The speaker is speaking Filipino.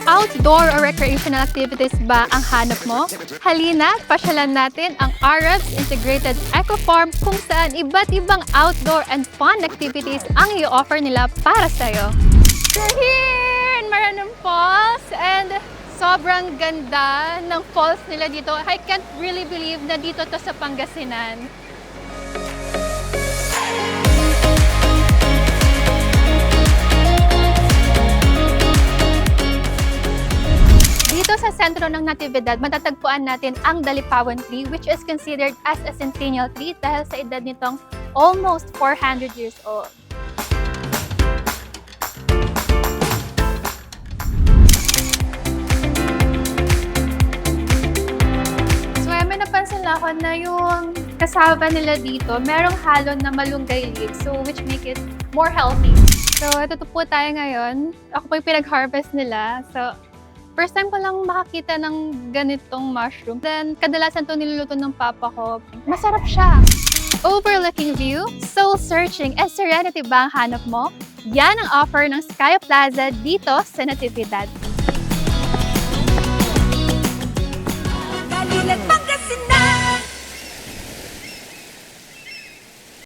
Outdoor or recreational activities ba ang hanap mo? Halina, pasyalan natin ang Arabs Integrated Eco Farm kung saan iba't ibang outdoor and fun activities ang i-offer nila para sa'yo. We're here in Maranam Falls and sobrang ganda ng falls nila dito. I can't really believe na dito to sa Pangasinan. Dito sa sentro ng Natividad, matatagpuan natin ang Dalipawan tree which is considered as a centennial tree dahil sa edad nitong almost 400 years old. So may napansin ako na yung cassava nila dito, merong halo na malunggay leaves, so which make it more healthy. So ito po tayo ngayon. Ako po yung pinag-harvest nila. So first time ko lang makakita ng ganitong mushroom. Then, kadalasan ito niluluto ng papa ko. Masarap siya. Overlooking view, soul searching, and serenity ba ang hanap mo? Yan ang offer ng Sky Plaza dito sa Natividad.